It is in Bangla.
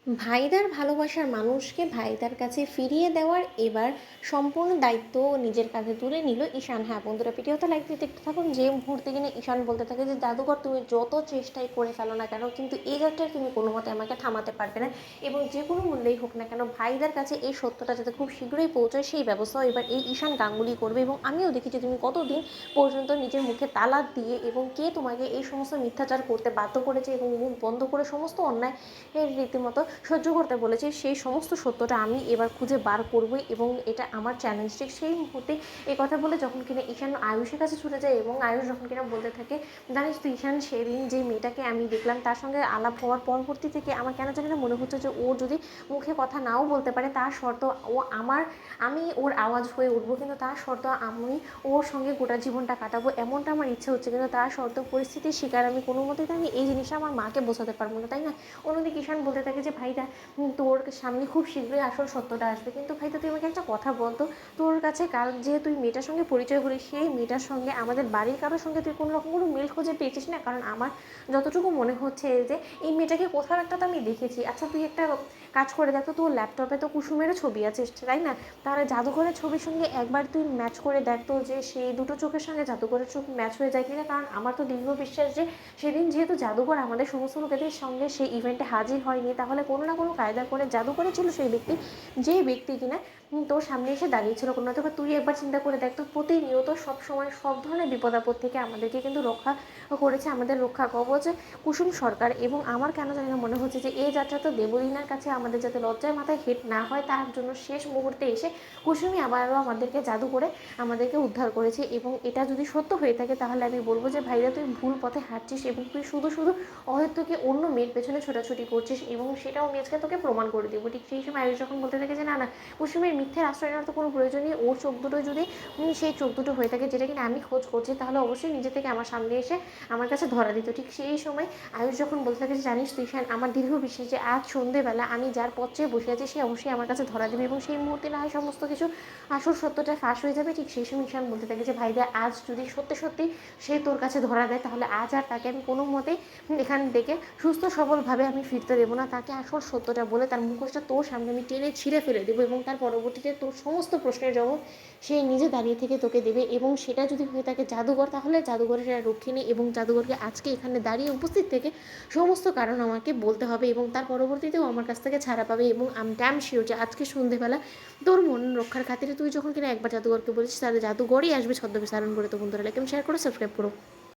ভাইদার ভালোবাসার মানুষকে ভাইদার কাছে ফিরিয়ে দেওয়ার এবার সম্পূর্ণ দায়িত্ব নিজের কাঁধে তুলে নিল ঈশান। হ্যাঁ বন্ধুরা, ভিডিওতে লাইক দিয়ে দেখতে থাকুন। যে মুহূর্তে কিনা ঈশান বলতে থাকে যে জাদুকর তুমি যত চেষ্টাই করে ফেলো না কেন, কিন্তু এই যাত্রায় তুমি কোনো মতে আমাকে থামাতে পারবে না, এবং যে কোনো মূল্যেই হোক না কেন ভাইদার কাছে এই সত্যটা যাতে খুব শীঘ্রই পৌঁছায় সেই ব্যবস্থাও এবার এই ঈশান গাঙ্গুলি করবে। এবং আমিও দেখেছি তুমি কতদিন পর্যন্ত নিজের মুখে তালা দিয়ে এবং কে তোমাকে এই সমস্ত মিথ্যাচার করতে বাধ্য করেছে এবং মুখ বন্ধ করে সমস্ত অন্যায় এর রীতিমতো সহ্য করতে বলেছে, সেই সমস্ত সত্যটা আমি এবার খুঁজে বার করবই এবং এটা আমার চ্যালেঞ্জ। ঠিক সেই মুহূর্তে এই কথা বলে যখন কিনা ঈশান আয়ুষের কাছে ছুটে যায় এবং আয়ুষ যখন কিনা বলতে থাকে, জানিস তো ঈশান, সেদিন যে মেয়েটাকে আমি দেখলাম তার সঙ্গে আলাপ হওয়ার পরবর্তী থেকে আমার কেন জানি না মনে হচ্ছে যে ও যদি মুখে কথা নাও বলতে পারে তার শর্ত ও আমি ওর আওয়াজ হয়ে উঠবো, কিন্তু তার শর্ত আমি ওর সঙ্গে গোটা জীবনটা কাটাবো, এমনটা আমার ইচ্ছে হচ্ছে। কিন্তু তার শর্ত পরিস্থিতির শিকার আমি কোনো মতেই আমি এই জিনিসটা আমার মাকে বোঝাতে পারবো না, তাই না? অন্যদিকে ঈশান বলতে থাকে যে ভাইদা, তোর সামনে খুব শীঘ্রই আসল সত্যটা আসবে, কিন্তু ভাইদা তুই আমাকে একটা কথা বলতো, তোর কাছে কাল যে তুই মেয়েটার সঙ্গে পরিচয় করিস সেই মেয়েটার সঙ্গে আমাদের বাড়ির কারোর সঙ্গে তুই কোনো রকম কোনো মিল খুঁজে পেয়েছিস না? কারণ আমার যতটুকু মনে হচ্ছে যে এই মেয়েটাকে কোথাও একটা তো আমি দেখেছি। আচ্ছা তুই একটা কাজ করে দেখো, তোর ল্যাপটপে তো কুসুমেরও ছবি আছে, তাই না? তাহলে জাদুঘরের ছবির সঙ্গে একবার তুই ম্যাচ করে দেখতো যে সেই দুটো চোখের সঙ্গে জাদুঘরের চোখ ম্যাচ হয়ে যায় কিনা। কারণ আমার তো দীর্ঘ বিশ্বাস যে সেদিন যেহেতু জাদুঘর আমাদের সমস্ত লোকেদের সঙ্গে সেই ইভেন্টে হাজির হয়নি, তাহলে কোনো না কোনো কায়দা করে জাদু করেছিল সেই ব্যক্তি, যেই ব্যক্তি কিনা তোর সামনে এসে দাঁড়িয়েছিল। কোনো না, তুই একবার চিন্তা করে দেখ তো, প্রতিনিয়ত সব সময় সব ধরনের বিপদ আপদ থেকে আমাদেরকে কিন্তু রক্ষা করেছে আমাদের রক্ষা কবচ কুসুম সরকার। এবং আমার কেন জানি না মনে হচ্ছে যে এই যাত্রা তো দেবলীনার কাছে আমাদের যাতে লজ্জায় মাথায় হেট না হয় তার জন্য শেষ মুহূর্তে এসে কুসুমই আবারও আমাদেরকে জাদু করে আমাদেরকে উদ্ধার করেছে। এবং এটা যদি সত্য হয়ে থাকে তাহলে আমি বলবো যে ভাইরা তুই ভুল পথে হাঁটছিস এবং তুই শুধু শুধু অহেতুকে অন্য মেয়ের পেছনে ছোটাছুটি করছিস, এবং সেটাও আমি আজকে তোকে প্রমাণ করে দেবো। ঠিক সেই সময় আয়ুষ যখন বলতে থাকে যে না না, কুসুমের মিথ্যের আশ্রয় নেওয়ার তো কোনো প্রয়োজন নেই, ওর চোখ দুটো যদি সেই চোখ দুটো হয়ে থাকে যেটা কিনা আমি খোঁজ করছি, তাহলে অবশ্যই নিজে থেকে আমার সামনে এসে আমার কাছে ধরা দিত। ঠিক সেই সময় আয়ুষ যখন বলতে থাকে যে জানিস তুই ঈশান, আমার দীর্ঘ বিশ্বাস যে আজ সন্ধেবেলা আমি যার পথ চেয়ে বসে আছি সে অবশ্যই আমার কাছে ধরা দেবে এবং সেই মুহূর্তে না হয় সমস্ত কিছু আসল সত্যটা ফাঁস হয়ে যাবে। ঠিক সেই সময় ঈশান বলতে থাকে যে ভাইদা, আজ যদি সত্যি সত্যি সে তোর কাছে ধরা দেয় তাহলে আজ আর তাকে আমি কোনো মতেই এখান থেকে সুস্থ সবলভাবে আমি ফিরতে দেবো না। তাকে আসল সত্যটা বলে তার মুখোশটা তোর সামনে আমি টেনে ছিঁড়ে ফেলে দেবো এবং তার পরবর্তীতে তোর সমস্ত প্রশ্নের জবাব সে নিজে দাঁড়িয়ে থেকে তোকে দেবে। এবং সেটা যদি হয়ে থাকে জাদুঘর, তাহলে জাদুঘরের রক্ষিণী এবং জাদুঘরকে আজকে এখানে দাঁড়িয়ে উপস্থিত থেকে সমস্ত কারণ আমাকে বলতে হবে এবং তার পরবর্তীতেও আমার কাছ থেকে ছাড়া পাবে। এবং আমি ড্যাম শিওর যে আজকে সন্ধেবেলা তোর মন রক্ষার খাতিরে তুই যখন কিনা একবার জাদুঘরকে বলেছিস তাহলে জাদুঘরই আসবে ছদ্মবেশ ধারণ করে। তো বন্ধুরা লাইক এবং শেয়ার করে সাবস্ক্রাইব করো।